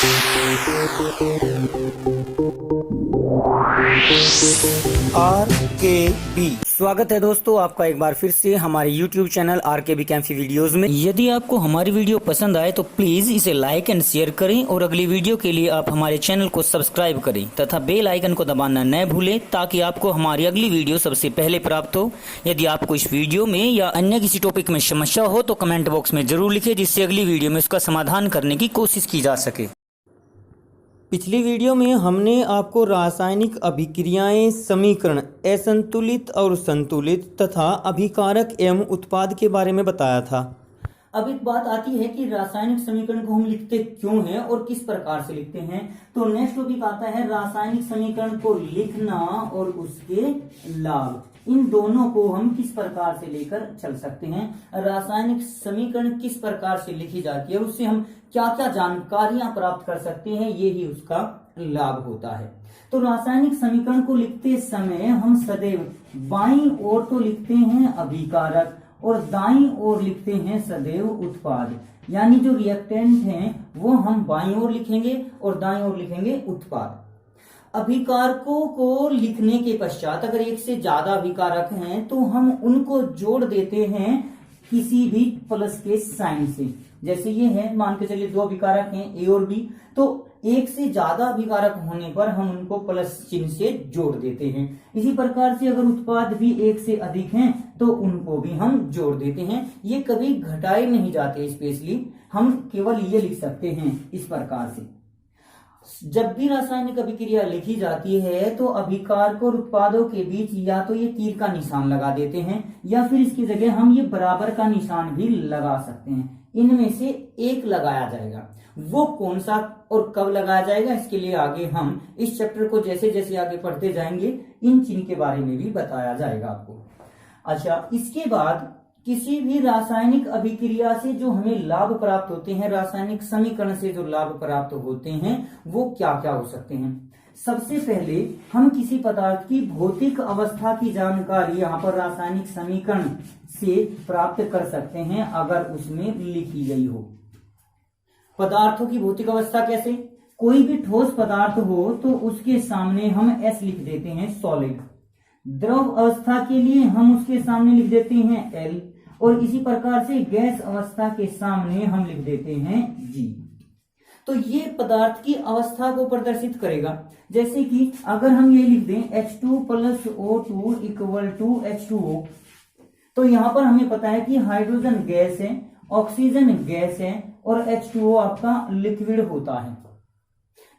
RKB स्वागत है दोस्तों आपका एक बार फिर से हमारे YouTube चैनल RKB कैंफी वीडियोस में। यदि आपको हमारी वीडियो पसंद आए तो प्लीज इसे लाइक एंड शेयर करें और अगली वीडियो के लिए आप हमारे चैनल को सब्सक्राइब करें तथा बेल आइकन को दबाना न भूलें ताकि आपको हमारी अगली वीडियो सबसे पहले प्राप्त हो। यदि आपको इस वीडियो में या अन्य किसी टॉपिक में समस्या हो तो कमेंट बॉक्स में जरूर लिखें, जिससे अगली वीडियो में उसका समाधान करने की कोशिश की जा सके। पिछली वीडियो में हमने आपको रासायनिक अभिक्रियाएं, समीकरण, असंतुलित और संतुलित तथा अभिकारक एवं उत्पाद के बारे में बताया था। अब एक बात आती है कि रासायनिक समीकरण को हम लिखते क्यों हैं और किस प्रकार से लिखते हैं। तो नेक्स्ट टॉपिक आता है रासायनिक समीकरण को लिखना और उसके लाभ। इन दोनों को हम किस प्रकार से लेकर चल सकते हैं, रासायनिक समीकरण किस प्रकार से लिखी जाती है, उससे हम क्या क्या जानकारियां प्राप्त कर सकते हैं, ये ही उसका लाभ होता है। तो रासायनिक समीकरण को लिखते समय हम सदैव बाईं ओर तो लिखते हैं अभिकारक और दाईं ओर लिखते हैं सदैव उत्पाद। यानी जो रिएक्टेंट हैं वो हम बाईं ओर लिखेंगे और दाईं ओर लिखेंगे उत्पाद। अभिकारकों को लिखने के पश्चात अगर एक से ज्यादा अभिकारक हैं तो हम उनको जोड़ देते हैं किसी भी प्लस के साइन से। जैसे ये है, मान के चलिए दो अभिकारक हैं ए और बी, तो एक से ज्यादा अभिकारक होने पर हम उनको प्लस चिन्ह से जोड़ देते हैं। इसी प्रकार से अगर उत्पाद भी एक से अधिक हैं तो उनको भी हम जोड़ देते हैं। ये कभी घटाए नहीं जाते, स्पेशली हम केवल ये लिख सकते हैं इस प्रकार से। जब भी रासायनिक अभिक्रिया लिखी जाती है तो अभिकारक और उत्पादों के बीच या तो ये तीर का निशान लगा देते हैं या फिर इसकी जगह हम ये बराबर का निशान भी लगा सकते हैं। इनमें से एक लगाया जाएगा, वो कौन सा और कब लगाया जाएगा इसके लिए आगे हम इस चैप्टर को जैसे जैसे आगे पढ़ते जाएंगे इन चिन्ह के बारे में भी बताया जाएगा आपको। अच्छा, इसके बाद किसी भी रासायनिक अभिक्रिया से जो हमें लाभ प्राप्त होते हैं, रासायनिक समीकरण से जो लाभ प्राप्त होते हैं वो क्या क्या हो सकते हैं। सबसे पहले हम किसी पदार्थ की भौतिक अवस्था की जानकारी यहाँ पर रासायनिक समीकरण से प्राप्त कर सकते हैं अगर उसमें लिखी गई हो। पदार्थों की भौतिक अवस्था कैसे, कोई भी ठोस पदार्थ हो तो उसके सामने हम S लिख देते हैं सॉलिड। द्रव अवस्था के लिए हम उसके सामने लिख देते हैं L और इसी प्रकार से गैस अवस्था के सामने हम लिख देते हैं G। तो ये पदार्थ की अवस्था को प्रदर्शित करेगा। जैसे कि अगर हम ये लिख दें H2 + O2 = H2O, तो यहां पर हमें पता है कि हाइड्रोजन गैस है, ऑक्सीजन गैस है और H2O आपका लिक्विड होता है।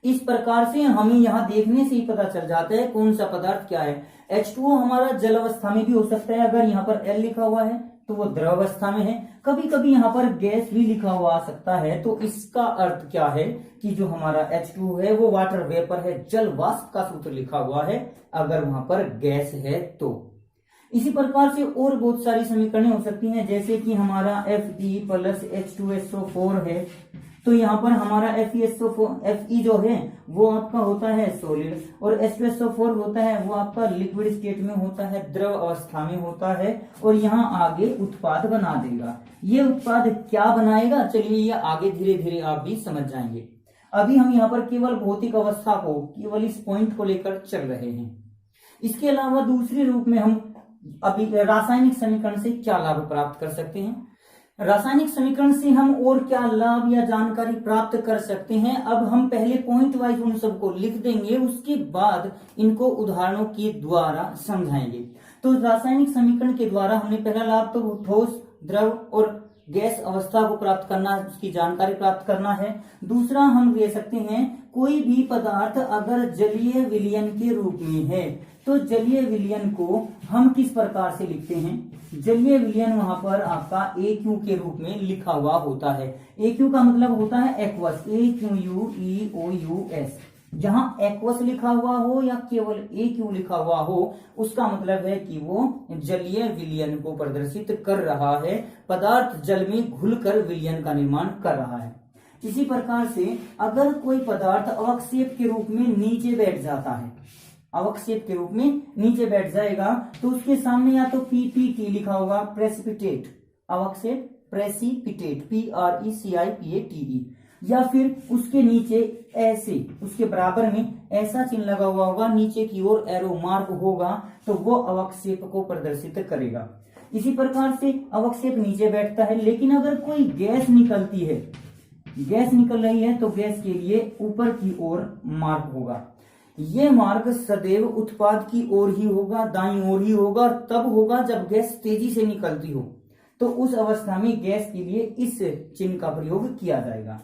इस प्रकार से हमें यहाँ देखने से ही पता चल जाता है कौन सा पदार्थ क्या है। H2O हमारा जल अवस्था में भी हो सकता है, अगर यहाँ पर L लिखा हुआ है तो वो द्रव अवस्था में है। कभी कभी यहाँ पर गैस भी लिखा हुआ आ सकता है, तो इसका अर्थ क्या है कि जो हमारा H2O है वो वाटर वेपर है, जल वाष्प का सूत्र लिखा हुआ है अगर वहां पर गैस है तो। इसी प्रकार से और बहुत सारी समीकरणें हो सकती हैं, जैसे कि हमारा Fe + H2SO4 है, तो यहाँ पर हमारा Fe जो है वो आपका होता है सॉलिड और H2SO4 होता है वो आपका लिक्विड स्टेट में होता है, द्रव अवस्था में होता है और यहाँ आगे उत्पाद बना देगा। ये उत्पाद क्या बनाएगा, चलिए ये आगे धीरे धीरे आप भी समझ जाएंगे। अभी हम यहाँ पर केवल भौतिक अवस्था को, केवल इस पॉइंट को लेकर चल रहे हैं। इसके अलावा दूसरे रूप में हम अभी रासायनिक समीकरण से क्या लाभ प्राप्त कर सकते हैं, रासायनिक समीकरण से हम और क्या लाभ या जानकारी प्राप्त कर सकते हैं। अब हम पहले पॉइंट वाइज उन सबको लिख देंगे, उसके बाद इनको उदाहरणों के द्वारा समझाएंगे। तो रासायनिक समीकरण के द्वारा हमने पहला लाभ तो ठोस, द्रव और गैस अवस्था को प्राप्त करना, उसकी जानकारी प्राप्त करना है। दूसरा हम ले सकते हैं कोई भी पदार्थ अगर जलीय विलयन के रूप में है तो जलीय विलयन को हम किस प्रकार से लिखते हैं। जलीय विलयन वहां पर आपका AQ के रूप में लिखा हुआ होता है। AQ का मतलब होता है एक्वस, AQUEOUS। जहां एक्वस लिखा हुआ हो या केवल AQ लिखा हुआ हो उसका मतलब है कि वो जलीय विलयन को प्रदर्शित कर रहा है, पदार्थ जल में घुलकर विलयन का निर्माण कर रहा है। इसी प्रकार से अगर कोई पदार्थ अवक्षेप के रूप में नीचे बैठ जाता है, अवक्षेप के रूप में नीचे बैठ जाएगा तो उसके सामने या तो PPT लिखा होगा, प्रेसिपिटेट, अवक्षेप प्रेसिपिटेट, PRECIPATE। या फिर उसके नीचे ऐसे उसके बराबर में ऐसा चिन्ह लगा हुआ होगा, नीचे की ओर एरो मार्क होगा, तो वो अवक्षेप को प्रदर्शित करेगा। इसी प्रकार से अवक्षेप नीचे बैठता है। लेकिन अगर कोई गैस निकलती है, गैस निकल रही है, तो गैस के लिए ऊपर की ओर मार्ग होगा। ये मार्ग सदैव उत्पाद की ओर ही होगा, दाईं ओर ही होगा, और तब होगा जब गैस तेजी से निकलती हो, तो उस अवस्था में गैस के लिए इस चिन्ह का प्रयोग किया जाएगा।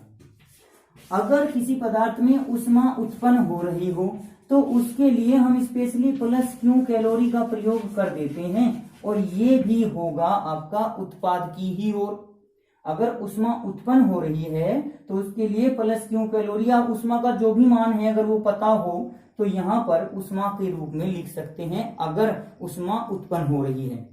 अगर किसी पदार्थ में ऊष्मा उत्पन्न हो रही हो तो उसके लिए हम स्पेशली प्लस क्यू कैलोरी का प्रयोग कर देते हैं, और ये भी होगा आपका उत्पाद की ही ओर। अगर ऊष्मा उत्पन्न हो रही है तो उसके लिए प्लस क्यू कैलोरी या ऊष्मा का जो भी मान है अगर वो पता हो तो यहाँ पर ऊष्मा के रूप में लिख सकते हैं, अगर ऊष्मा उत्पन्न हो रही है।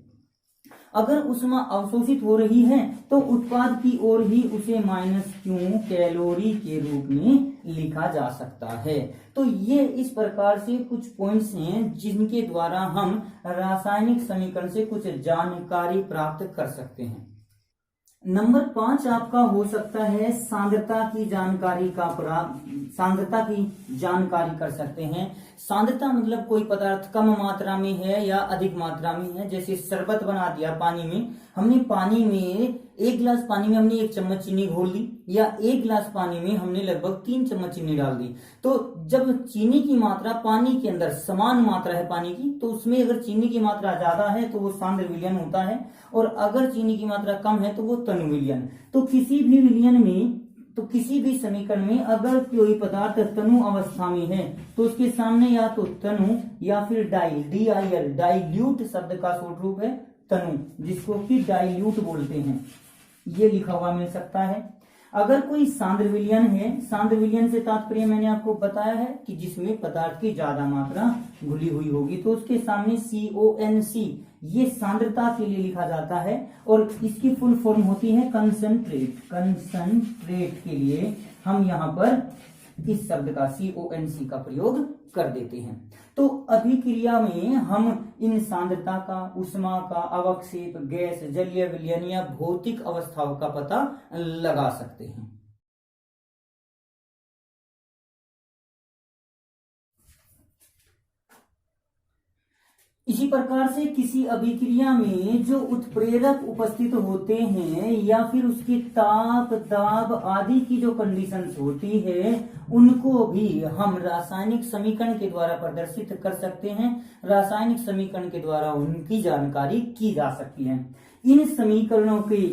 अगर ऊष्मा अवशोषित हो रही है तो उत्पाद की ओर ही उसे माइनस क्यू कैलोरी के रूप में लिखा जा सकता है। तो ये इस प्रकार से कुछ पॉइंट्स हैं जिनके द्वारा हम रासायनिक समीकरण से कुछ जानकारी प्राप्त कर सकते हैं। नंबर 5 आपका हो सकता है सांद्रता की जानकारी सांद्रता की जानकारी कर सकते हैं। सांद्रता मतलब कोई पदार्थ कम मात्रा में है या अधिक मात्रा में है। जैसे शरबत बना दिया पानी में, हमने पानी में 1 गिलास पानी में हमने 1 चम्मच चीनी घोल दी, या 1 गिलास पानी में हमने लगभग 3 चम्मच चीनी डाल दी। तो जब चीनी की मात्रा पानी के अंदर समान मात्रा है पानी की, तो उसमें अगर चीनी की मात्रा ज्यादा है तो वो सांद्र विलयन होता है, और अगर चीनी की मात्रा कम है तो वो तनु विलयन। तो किसी भी विलयन में, तो किसी भी समीकरण में अगर कोई पदार्थ तनु अवस्था में है तो उसके सामने या तो तनु या फिर DIL डाइल्यूट शब्द का शॉर्ट रूप है तनु, जिसको कि डाइल्यूट बोलते हैं, ये लिखा हुआ मिल सकता है। अगर कोई सांद्र विलयन है, सांद्र विलयन से तात्पर्य मैंने आपको बताया है कि जिसमें पदार्थ की ज्यादा मात्रा घुली हुई होगी, तो उसके सामने CONC ये सांद्रता के लिए लिखा जाता है, और इसकी फुल फॉर्म होती है कंसंट्रेट। कंसंट्रेट के लिए हम यहाँ पर इस शब्द का CONC का प्रयोग कर देते हैं। तो अभिक्रिया में हम इन सांद्रता का, ऊष्मा का, अवक्षेप, गैस, जलीय विलयन या भौतिक अवस्थाओं का पता लगा सकते हैं। इसी प्रकार से किसी अभिक्रिया में जो उत्प्रेरक उपस्थित होते हैं या फिर उसकी ताप, दाब आदि की जो कंडीशंस होती है, उनको भी हम रासायनिक समीकरण के द्वारा प्रदर्शित कर सकते हैं। रासायनिक समीकरण के द्वारा उनकी जानकारी की जा सकती है। इन समीकरणों के,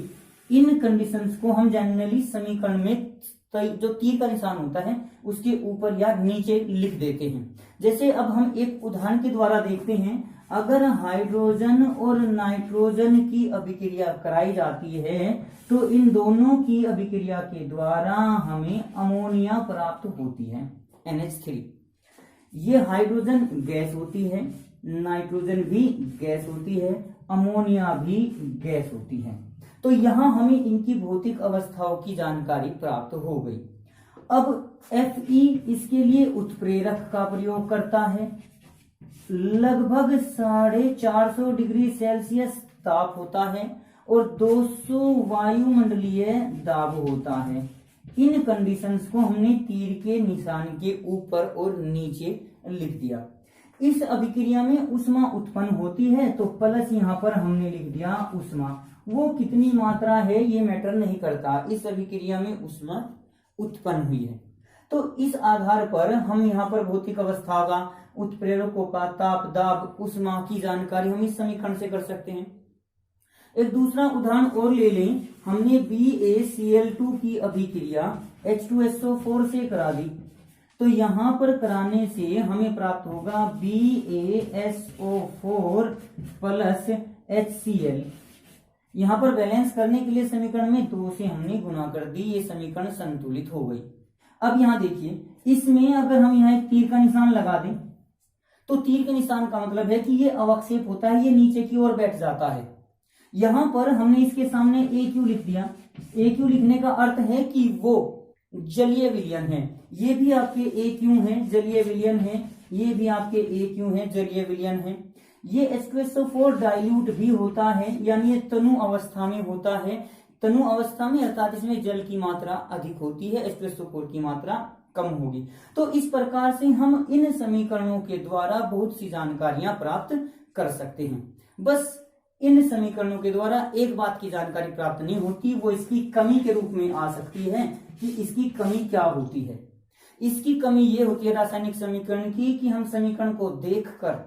इन कंडीशंस को हम जनरली समीकरण में जो तीर का निशान होता है उसके ऊपर या नीचे लिख देते हैं। जैसे अब हम एक उदाहरण के द्वारा देखते हैं। अगर हाइड्रोजन और नाइट्रोजन की अभिक्रिया कराई जाती है तो इन दोनों की अभिक्रिया के द्वारा हमें अमोनिया प्राप्त होती है, NH3। ये हाइड्रोजन गैस होती है, नाइट्रोजन भी गैस होती है, अमोनिया भी गैस होती है। तो यहां हमें इनकी भौतिक अवस्थाओं की जानकारी प्राप्त हो गई। अब Fe इसके लिए उत्प्रेरक का प्रयोग करता है। लगभग 450 डिग्री सेल्सियस ताप होता है और 200 वायुमंडलीय दाब होता है। इन कंडीशंस को हमने तीर के निशान के ऊपर और नीचे लिख दिया। इस अभिक्रिया में ऊष्मा उत्पन्न होती है, तो प्लस यहाँ पर हमने लिख दिया ऊष्मा। वो कितनी मात्रा है ये मैटर नहीं करता, इस अभिक्रिया में ऊष्मा उत्पन्न हुई है। तो इस आधार पर हम यहाँ पर भौतिक अवस्था का, उत्प्रेरकों का ताप, दाब, ऊष्मा की जानकारी हम इस समीकरण से कर सकते हैं। एक दूसरा उदाहरण और ले लें। हमने BaCl2 की अभिक्रिया H2SO4 से करा दी, तो यहां पर कराने से हमें प्राप्त होगा BaSO4 प्लस HCl। यहां पर बैलेंस करने के लिए समीकरण में 2 से हमने गुना कर दी, ये समीकरण संतुलित हो गई। अब यहां देखिए, इसमें अगर हम यहाँ एक तीर का निशान लगा दें तो तीर के निशान का मतलब है कि ये अवक्षेप होता है, ये नीचे की ओर बैठ जाता है। यहां पर हमने इसके सामने AQ लिख दिया। AQ लिखने का अर्थ है कि वो जलीय विलयन है। ये भी आपके AQ है, जलीय विलयन है, ये भी आपके AQ है, जलीय विलयन है। ये H2SO4 डाइल्यूट भी होता है, यानी ये तनु अवस्था में होता है। तनु अवस्था में अर्थात इसमें जल की मात्रा अधिक होती है, H2SO4 की मात्रा कम होगी। तो इस प्रकार से हम इन समीकरणों के द्वारा बहुत सी जानकारियां प्राप्त कर सकते हैं। बस इन समीकरणों के द्वारा एक बात की जानकारी प्राप्त नहीं होती, वो इसकी कमी के रूप में आ सकती है कि इसकी कमी क्या होती है। इसकी कमी ये होती है रासायनिक समीकरण की कि हम समीकरण को देखकर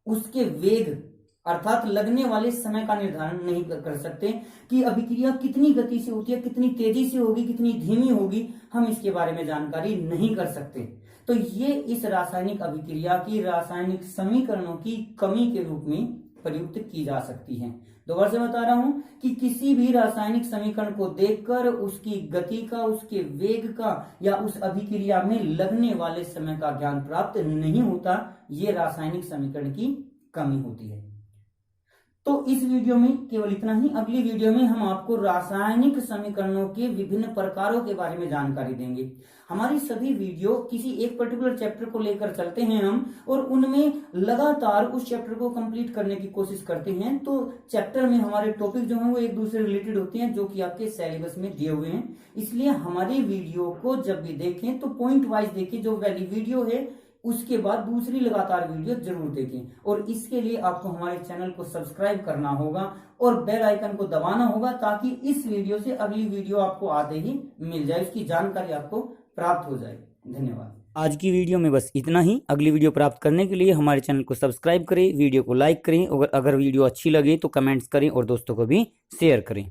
उसके वेग अर्थात लगने वाले समय का निर्धारण नहीं कर सकते कि अभिक्रिया कितनी गति से होती है, कितनी तेजी से होगी, कितनी धीमी होगी, हम इसके बारे में जानकारी नहीं कर सकते। तो ये इस रासायनिक अभिक्रिया की रासायनिक समीकरणों की कमी के रूप में प्रयुक्त की जा सकती है। दोबारा से बता रहा हूं कि किसी भी रासायनिक समीकरण को देखकर उसकी गति का, उसके वेग का या उस अभिक्रिया में लगने वाले समय का ज्ञान प्राप्त नहीं होता। ये रासायनिक समीकरण की कमी होती है। तो इस वीडियो में केवल इतना ही। अगली वीडियो में हम आपको रासायनिक समीकरणों के विभिन्न प्रकारों के बारे में जानकारी देंगे। हमारी सभी वीडियो किसी एक पर्टिकुलर चैप्टर को लेकर चलते हैं हम, और उनमें लगातार उस चैप्टर को कंप्लीट करने की कोशिश करते हैं। तो चैप्टर में हमारे टॉपिक जो हैं वो एक दूसरे रिलेटेड होते हैं, जो कि आपके सिलेबस में दिए हुए हैं। इसलिए हमारी वीडियो को जब भी देखें तो पॉइंट वाइज देखें, जो पहली वीडियो है उसके बाद दूसरी लगातार वीडियो जरूर देखें। और इसके लिए आपको हमारे चैनल को सब्सक्राइब करना होगा और बेल आइकन को दबाना होगा, ताकि इस वीडियो से अगली वीडियो आपको आते ही मिल जाए, उसकी जानकारी आपको प्राप्त हो जाए। धन्यवाद। आज की वीडियो में बस इतना ही। अगली वीडियो प्राप्त करने के लिए हमारे चैनल को सब्सक्राइब करें, वीडियो को लाइक करें, और अगर वीडियो अच्छी लगे तो कमेंट्स करें और दोस्तों को भी शेयर करें।